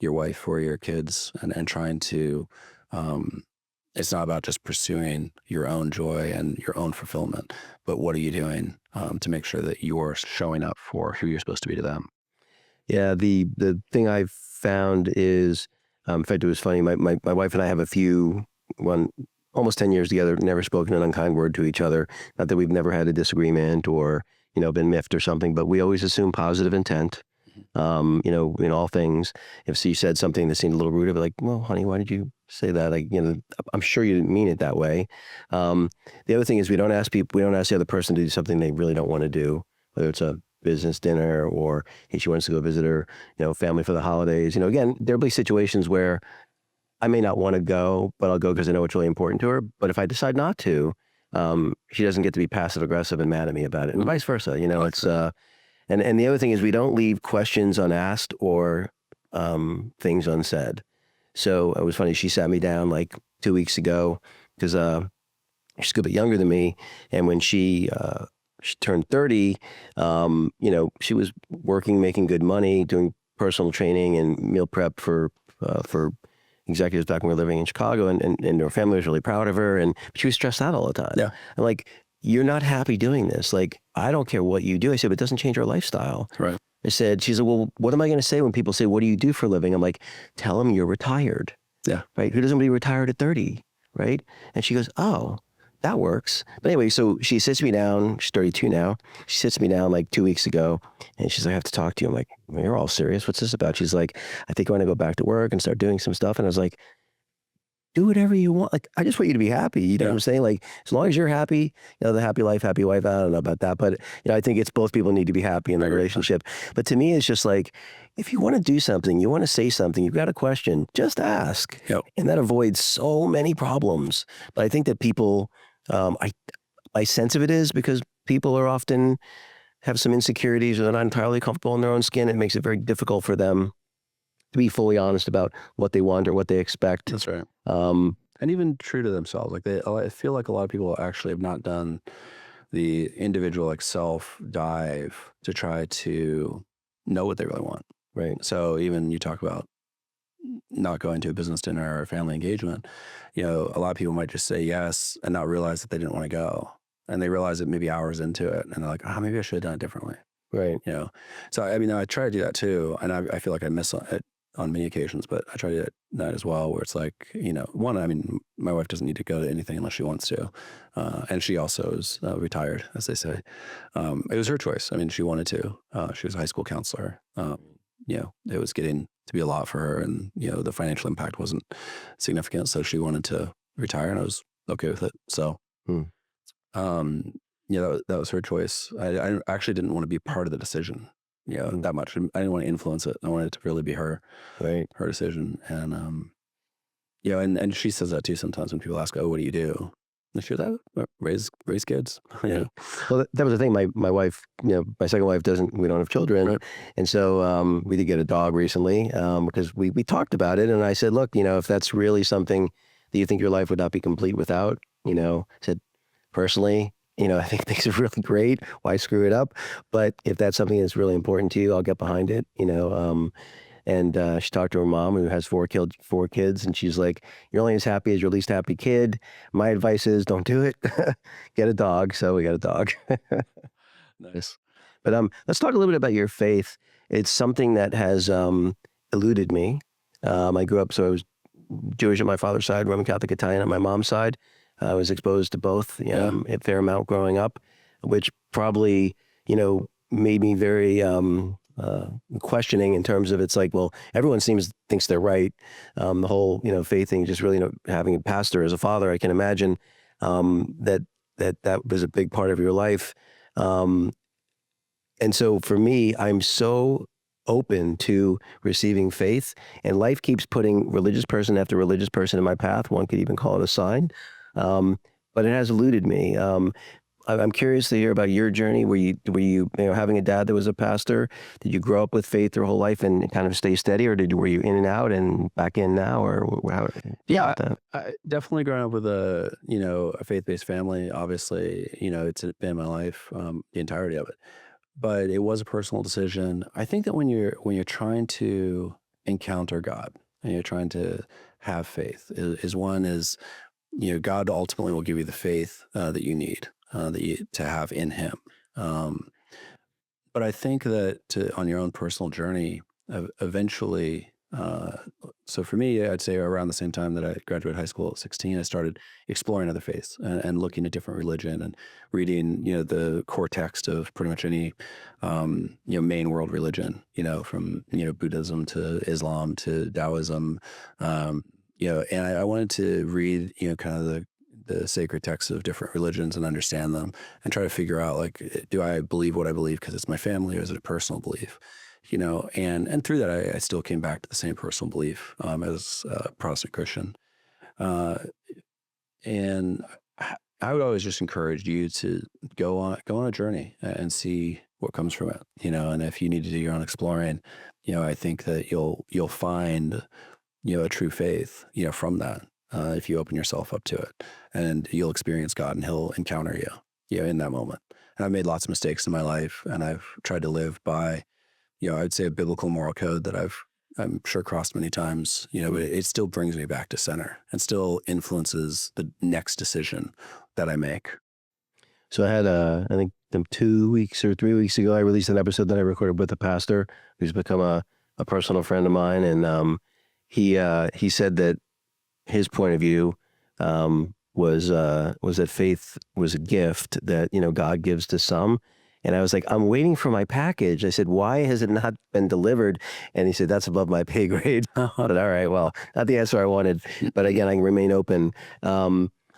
your wife, for your kids, and trying to, it's not about just pursuing your own joy and your own fulfillment, but what are you doing, to make sure that you're showing up for who you're supposed to be to them? Yeah, the thing I've found is, in fact, it was funny. My wife and I have almost 10 years together, never spoken an unkind word to each other. Not that we've never had a disagreement or, been miffed or something, but we always assume positive intent, in all things. If she said something that seemed a little rude, I'd be like, well, honey, why did you say that? Like, I'm sure you didn't mean it that way. The other thing is we don't ask the other person to do something they really don't want to do, whether it's a business dinner or hey, she wants to go visit her, family for the holidays. Again, there'll be situations where I may not want to go, but I'll go because I know it's really important to her. But if I decide not to, she doesn't get to be passive aggressive and mad at me about it, and vice versa. It's and the other thing is we don't leave questions unasked or things unsaid. So it was funny. She sat me down like 2 weeks ago because she's a good bit younger than me, and when she turned 30, she was working, making good money, doing personal training and meal prep for executives back when we were living in Chicago, and her family was really proud of her, and she was stressed out all the time. Yeah. I'm like, you're not happy doing this. Like, I don't care what you do. I said, but it doesn't change our lifestyle. Right. She said, well, what am I going to say when people say, what do you do for a living? I'm like, tell them you're retired. Yeah. Right. Who doesn't want to be retired at 30? Right. And she goes, oh, that works. But anyway, so she sits me down. She's 32 now. She sits me down like 2 weeks ago and she's like, I have to talk to you. I'm like, well, you're all serious. What's this about? She's like, I think I want to go back to work and start doing some stuff. And I was like, do whatever you want. Like, I just want you to be happy. You know what I'm saying? Like, as long as you're happy, the happy life, happy wife. I don't know about that, but I think it's both people need to be happy in the relationship. But to me, it's just like, if you want to do something, you want to say something, you've got a question, just ask. Yep. And that avoids so many problems. But I think that people, my sense of it is because people are often have some insecurities or they're not entirely comfortable in their own skin. It makes it very difficult for them to be fully honest about what they want or what they expect. That's right. And even true to themselves. Like I feel like a lot of people actually have not done the individual like self dive to try to know what they really want. Right. So even you talk about not going to a business dinner or a family engagement, a lot of people might just say yes and not realize that they didn't want to go. And they realize it maybe hours into it and they're like, maybe I should have done it differently. Right. So, I mean, I try to do that too. And I feel like I miss it on many occasions, but I try to do it at night as well, where it's like, one, I mean, my wife doesn't need to go to anything unless she wants to. And she also is retired, as they say. It was her choice. I mean, she wanted to. She was a high school counselor. It was getting to be a lot for her, and, the financial impact wasn't significant. So she wanted to retire, and I was okay with it. So, Hmm. that was her choice. I actually didn't want to be part of the decision, that much. I didn't want to influence it. I wanted it to really be her Right. decision. And, and she says that too sometimes when people ask, "Oh, what do you do?" And she goes, "Oh, raise kids." Yeah. Well, that was the thing. My wife, my second wife we don't have children. Right. And so we did get a dog recently because we talked about it. And I said, look, if that's really something that you think your life would not be complete without, I said, personally, I think things are really great. Why screw it up? But if that's something that's really important to you, I'll get behind it, And she talked to her mom, who has four kids, and she's like, "You're only as happy as your least happy kid. My advice is, don't do it. Get a dog." So we got a dog. Nice. But let's talk a little bit about your faith. It's something that has eluded me. I grew up, so I was Jewish on my father's side, Roman Catholic Italian on my mom's side. I was exposed to both a fair amount growing up, which probably, made me very questioning in terms of, it's like, well, everyone thinks they're right. The whole, faith thing, just really, having a pastor as a father, I can imagine that was a big part of your life. And so for me, I'm so open to receiving faith, and life keeps putting religious person after religious person in my path. One could even call it a sign. But it has eluded me. I'm curious to hear about your journey. Were you having a dad that was a pastor? Did you grow up with faith your whole life and kind of stay steady, or were you in and out and back in now, or how? Yeah, I definitely grown up with a faith-based family. Obviously, it's been my life, the entirety of it. But it was a personal decision. I think that when you're trying to encounter God and you're trying to have faith, God ultimately will give you the faith that you need to have in Him. But I think that on your own personal journey, eventually. So for me, I'd say around the same time that I graduated high school at 16, I started exploring other faiths and looking at different religion and reading, the core text of pretty much any, main world religion, from, Buddhism to Islam to Taoism, and I wanted to read, kind of the sacred texts of different religions and understand them and try to figure out, like, do I believe what I believe because it's my family, or is it a personal belief? And through that, I still came back to the same personal belief as a Protestant Christian. And I would always just encourage you to go on a journey and see what comes from it, and if you need to do your own exploring, I think that you'll find, a true faith, from that, if you open yourself up to it, and you'll experience God, and He'll encounter you, in that moment. And I've made lots of mistakes in my life, and I've tried to live by, I'd say a biblical moral code that I'm sure crossed many times, but it still brings me back to center and still influences the next decision that I make. So I had, I think 2 weeks or 3 weeks ago, I released an episode that I recorded with a pastor who's become a personal friend of mine. And he said that his point of view was that faith was a gift that, God gives to some. And I was like, I'm waiting for my package. I said, why has it not been delivered? And he said, that's above my pay grade. I thought, all right, well, not the answer I wanted. But again, I can remain open.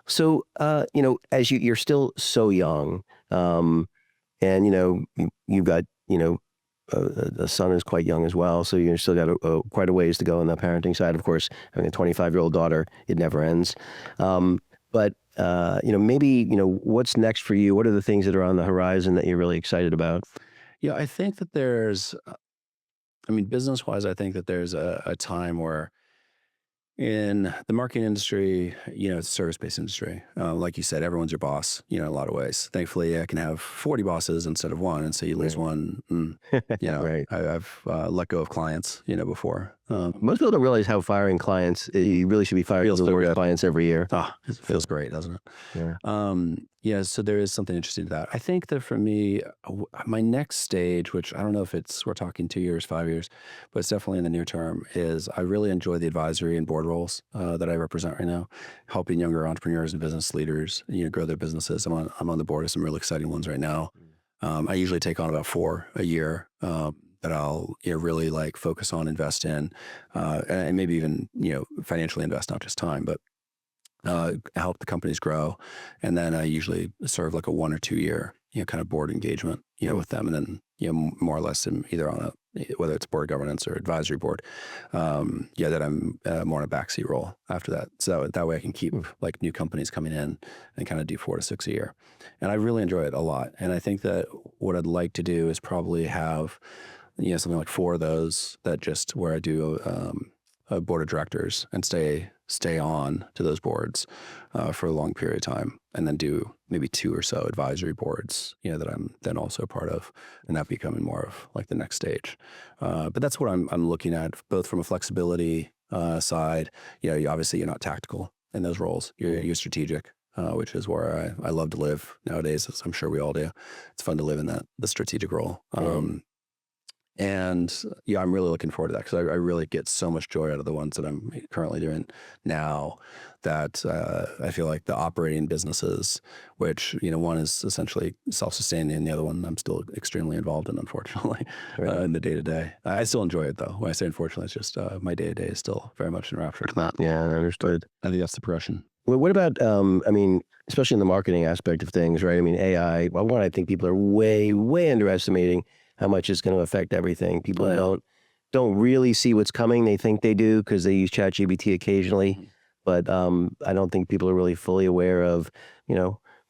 So, as you're still so young, and, you've got, a son who's quite young as well. So you've still got quite a ways to go on the parenting side. Of course, having a 25-year-old daughter, it never ends. But maybe, what's next for you? What are the things that are on the horizon that you're really excited about? Yeah, I think that business-wise, I think that there's a time where in the marketing industry, it's a service-based industry. Like you said, everyone's your boss, in a lot of ways. Thankfully, I can have 40 bosses instead of one. And so you lose one. Right. I've let go of clients, before. Most people don't realize how firing clients, you really should be firing Feels the so worst good. clients every year. It feels great, doesn't it? Yeah. Yeah, so there is something interesting to that. I think that for me, my next stage, which I don't know if we're talking 2 years, 5 years, but it's definitely in the near term, is I really enjoy the advisory and board roles that I represent right now, helping younger entrepreneurs and business leaders, grow their businesses. I'm on the board of some really exciting ones right now. I usually take on about 4 a year that I'll really like focus on, invest in, and maybe even financially invest, not just time, but help the companies grow. And then I usually serve like a 1 or 2 year, kind of board engagement, with them. And then, more or less either on whether it's board governance or advisory board, that I'm more in a backseat role after that. So that way I can keep like new companies coming in and kind of do 4 to 6 a year. And I really enjoy it a lot. And I think that what I'd like to do is probably have, something like 4 of those that just where I do a board of directors and stay on to those boards for a long period of time, and then do maybe 2 or so advisory boards, that I'm then also part of, and that becoming more of like the next stage. But that's what I'm looking at, both from a flexibility side. Obviously you're not tactical in those roles. You're strategic, which is where I love to live nowadays, as I'm sure we all do. It's fun to live in the strategic role. And I'm really looking forward to that, because I really get so much joy out of the ones that I'm currently doing now, that I feel like the operating businesses, which, one is essentially self-sustaining, and the other one I'm still extremely involved in, unfortunately, in the day-to-day. I still enjoy it, though. When I say unfortunately, it's just my day-to-day is still very much enraptured. Yeah, I understood. I think that's the progression. Well, what about, especially in the marketing aspect of things, right? AI, well, one, I think people are way, way underestimating how much it's going to affect everything. People don't really see what's coming. They think they do because they use ChatGPT occasionally, but I don't think people are really fully aware of,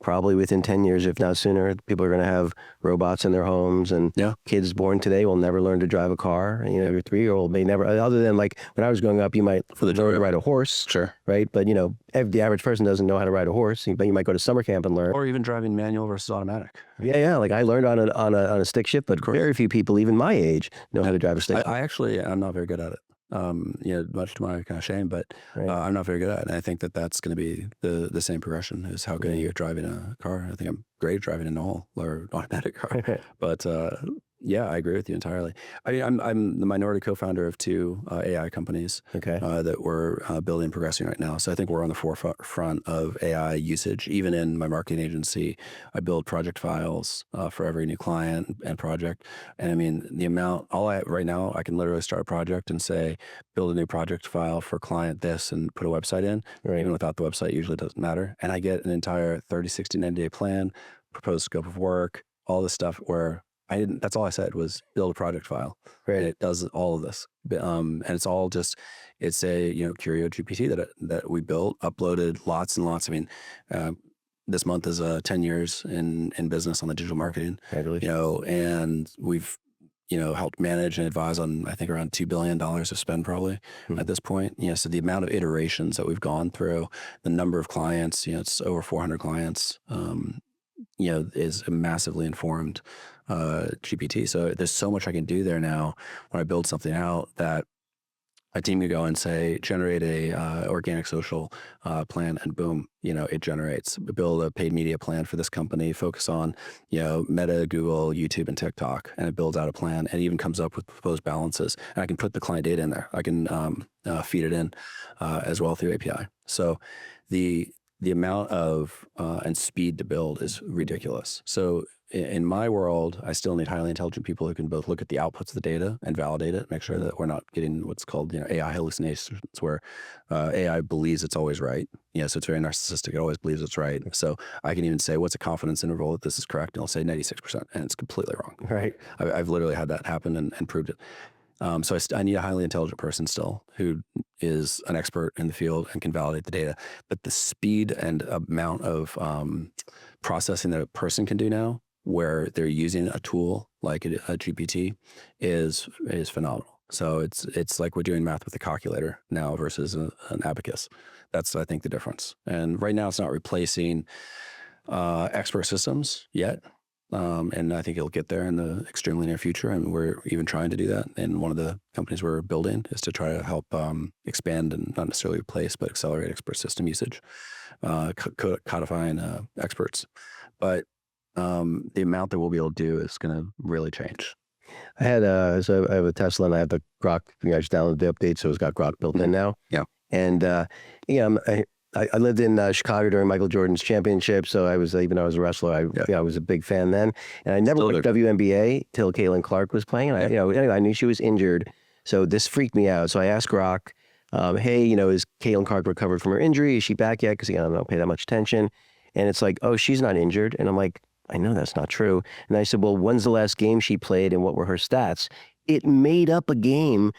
probably within 10 years, if not sooner, people are going to have robots in their homes, and kids born today will never learn to drive a car. Your 3-year-old may never, other than like when I was growing up, you might learn to ride a horse. Sure. Right. But, the average person doesn't know how to ride a horse, but you might go to summer camp and learn. Or even driving manual versus automatic. Yeah. Like I learned on a stick shift, but very few people, even my age, know how to drive a stick shift. I'm not very good at it. Much to my kind of shame, but I'm not very good at it. And I think that that's going to be the same progression, is how good are you at driving a car. I think I'm great at driving a normal or automatic car, but I agree with you entirely. I'm the minority co-founder of 2 AI companies that we're building and progressing right now. So I think we're on the forefront of AI usage. Even in my marketing agency, I build project files for every new client and project. And I mean, the amount, right now, I can literally start a project and say, build a new project file for client this, and put a website in. Even without the website, usually doesn't matter. And I get an entire 30, 60, 90-day plan, proposed scope of work, all this stuff, where that's all I said was build a project file. And it does all of this. And it's all just, it's a, Curio GPT that we built, uploaded lots and lots. I mean, this month is 10 years in business on the digital marketing, and we've, helped manage and advise on, I think, around $2 billion of spend probably at this point. So the amount of iterations that we've gone through, the number of clients, it's over 400 clients, is a massively informed GPT. So there's so much I can do there now when I build something out, that a team could go and say, generate a organic social plan, and boom, it generates. Build a paid media plan for this company, focus on, Meta, Google, YouTube, and TikTok, and it builds out a plan, and it even comes up with proposed balances. And I can put the client data in there. I can feed it in as well through API. So the amount of and speed to build is ridiculous. So in my world, I still need highly intelligent people who can both look at the outputs of the data and validate it, make sure that we're not getting what's called AI hallucinations, where AI believes it's always right. So it's very narcissistic. It always believes it's right. So I can even say, what's a confidence interval that this is correct? And it'll say 96%, and it's completely wrong. Right. I've literally had that happen and proved it. So I need a highly intelligent person still, who is an expert in the field and can validate the data. But the speed and amount of processing that a person can do now, where they're using a tool like a GPT, is phenomenal. So it's like we're doing math with a calculator now versus an abacus. That's, I think, the difference. And right now, it's not replacing expert systems yet. And I think it'll get there in the extremely near future. And we're even trying to do that. And one of the companies we're building is to try to help expand and not necessarily replace, but accelerate expert system usage, codifying experts. But the amount that we'll be able to do is going to really change. I had so I have a Tesla and I have the Grok. I just downloaded the update, so it's got Grok built in now. Yeah. And I lived in Chicago during Michael Jordan's championship, so I was even though I was a wrestler, I was a big fan then. And I never watched WNBA till Caitlin Clark was playing. And anyway, I knew she was injured, so this freaked me out. So I asked Grok, "Hey, is Caitlin Clark recovered from her injury? Is she back yet?" Because I don't pay that much attention. And it's like, "Oh, she's not injured," and I'm like, I know that's not true. And I said, well, when's the last game she played and what were her stats? It made up a game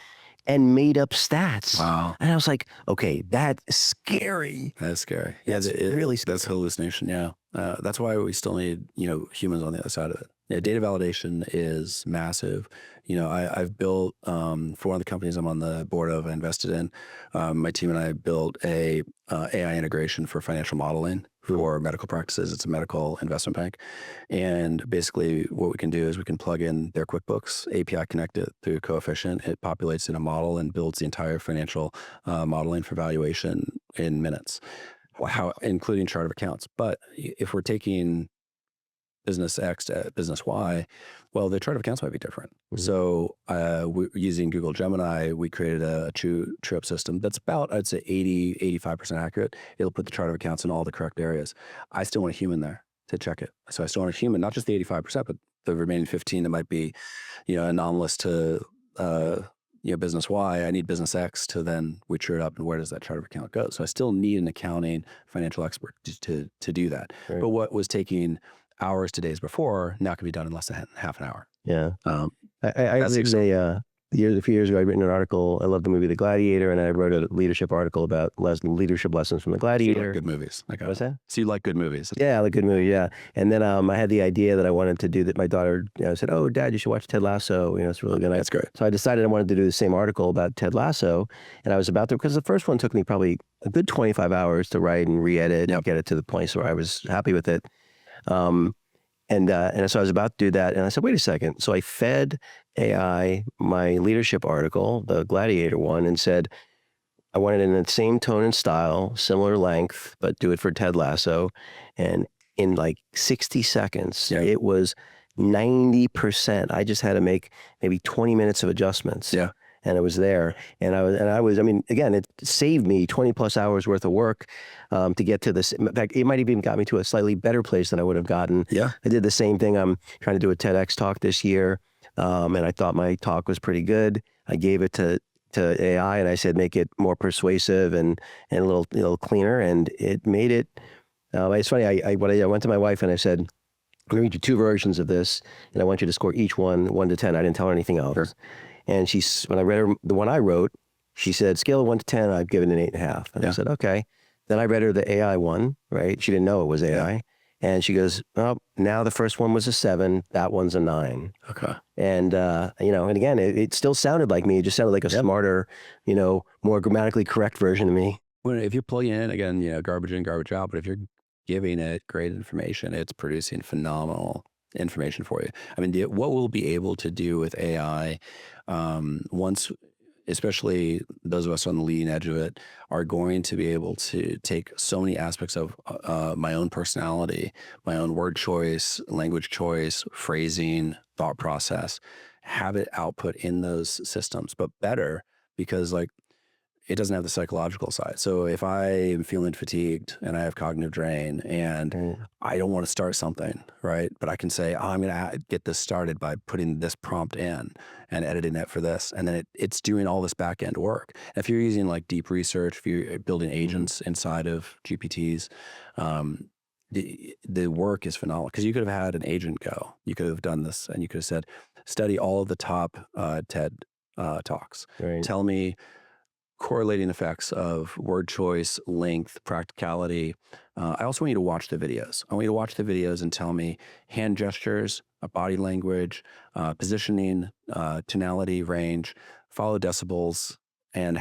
and made up stats. Wow. And I was like, okay, that's scary. That's scary. That's really scary. That's hallucination. Yeah. That's why we still need, humans on the other side of it. Yeah. Data validation is massive. I've built, for one of the companies I'm on the board of, I invested in, my team and I built a AI integration for financial modeling for medical practices. It's a medical investment bank. And basically what we can do is we can plug in their QuickBooks, API connect it through Coefficient. It populates in a model and builds the entire financial modeling for valuation in minutes, including chart of accounts. But if we're taking business X to business Y, well, the chart of accounts might be different. Mm-hmm. So we're using Google Gemini, we created a true-up system that's about, I'd say 85% accurate. It'll put the chart of accounts in all the correct areas. I still want a human there to check it. So I still want a human, not just the 85%, but the remaining 15 that might be, anomalous to business Y. I need business X to then we true it up, and where does that chart of account go? So I still need an accounting financial expert to do that. Right. But what was taking hours to days before now can be done in less than half an hour. Yeah. I a few years ago, I'd written an article. I love the movie The Gladiator, and I wrote a leadership article about leadership lessons from The Gladiator. So you like good movies. What's that? So you like good movies. Yeah, I like good movies, yeah. And then I had the idea that I wanted to do that. My daughter said, oh, Dad, you should watch Ted Lasso. It's really good. That's great. So I decided I wanted to do the same article about Ted Lasso. And I was about to, because the first one took me probably a good 25 hours to write and re-edit and get it to the point where I was happy with it. And so I was about to do that, and I said, wait a second. So I fed AI my leadership article, the Gladiator one, and said, I want it in the same tone and style, similar length, but do it for Ted Lasso. And in like 60 seconds, it was 90%. I just had to make maybe 20 minutes of adjustments. Yeah. And it was there. And again, it saved me 20 plus hours worth of work to get to this. In fact, it might have even got me to a slightly better place than I would have gotten. Yeah. I did the same thing. I'm trying to do a TEDx talk this year. And I thought my talk was pretty good. I gave it to AI and I said, make it more persuasive and a little cleaner. And it made it, it's funny. I went to my wife and I said, I'm going to read you 2 versions of this. And I want you to score each one 1 to 10. I didn't tell her anything else. Sure. And when I read her the one I wrote, she said, scale of 1 to 10, I'd give it an 8.5. And I said, okay. Then I read her the AI one, right? She didn't know it was AI. Yeah. And she goes, oh, now the first one was a 7. That one's a 9. Okay. And, and again, it still sounded like me. It just sounded like a smarter, more grammatically correct version of me. Well, if you're plugging in, again, garbage in, garbage out, but if you're giving it great information, it's producing phenomenal information for you. I mean, what we'll be able to do with AI once, especially those of us on the leading edge of it, are going to be able to take so many aspects of my own personality, my own word choice, language choice, phrasing, thought process, have it output in those systems, but better because it doesn't have the psychological side. So if I am feeling fatigued and I have cognitive drain and I don't want to start something, right? But I can say, oh, I'm going to get this started by putting this prompt in and editing it for this. And then it's doing all this back end work. If you're using deep research, if you're building agents inside of GPTs, the work is phenomenal because you could have had an agent go. You could have done this and you could have said, study all of the top TED talks. Right. Tell me correlating effects of word choice, length, practicality. I also want you to watch the videos. I want you to watch the videos and tell me hand gestures, body language, positioning, tonality, range, follow decibels, and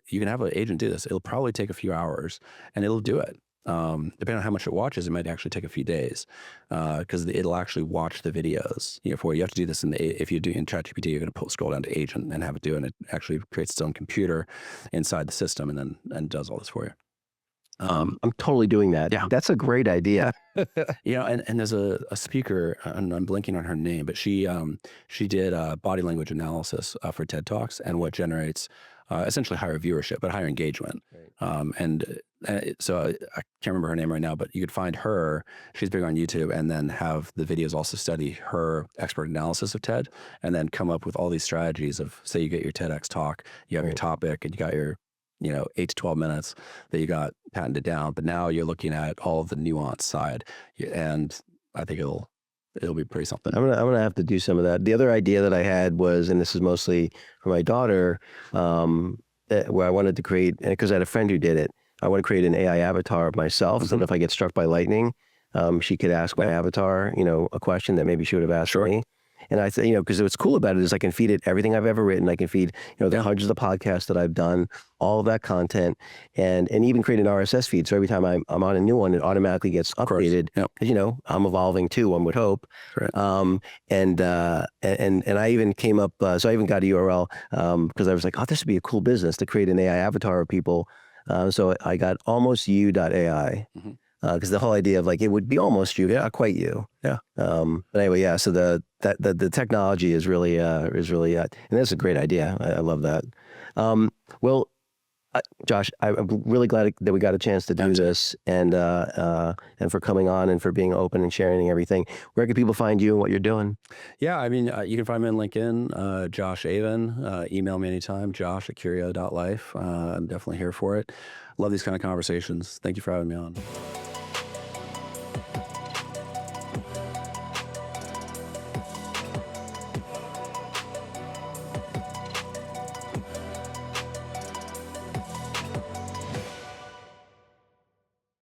you can have an agent do this. It'll probably take a few hours, and it'll do it. depending on how much it watches, it might actually take a few days because it'll actually watch the videos. For you have to do this if you do in ChatGPT, you're going to scroll down to agent and have it do it. And it actually creates its own computer inside the system and does all this for you. I'm totally doing that. Yeah. That's a great idea. And there's a speaker, and I'm blanking on her name, but she did body language analysis for TED Talks, and what generates essentially higher viewership, but higher engagement. So I can't remember her name right now, but you could find her. She's big on YouTube, and then have the videos also study her expert analysis of TED, and then come up with all these strategies of, say you get your TEDx talk, you have your topic, and you got your 8 to 12 minutes that you got patented down, but now you're looking at all of the nuance side, and I think it'll be pretty something. I'm gonna have to do some of that. The other idea that I had was, and this is mostly for my daughter, where I wanted to create, because I had a friend who did it. I want to create an AI avatar of myself, so that if I get struck by lightning, she could ask my avatar, a question that maybe she would have asked me. And I said, because what's cool about it is I can feed it everything I've ever written. I can feed, the hundreds of podcasts that I've done, all of that content, and even create an RSS feed. So every time I'm on a new one, it automatically gets updated. Because, I'm evolving too, one would hope. Right. And I even came up, so I even got a URL because I was like, oh, this would be a cool business to create an AI avatar of people. So I got almostyou.ai. Because the whole idea of it would be almost you, not quite you. Yeah. But anyway, yeah. So the technology is really, and that's a great idea. I love that. Well, Josh, I'm really glad that we got a chance to do this, and for coming on and for being open and sharing everything. Where can people find you and what you're doing? Yeah, I mean, you can find me on LinkedIn, Josh Aven. Email me anytime, josh@curio.life. I'm definitely here for it. Love these kind of conversations. Thank you for having me on.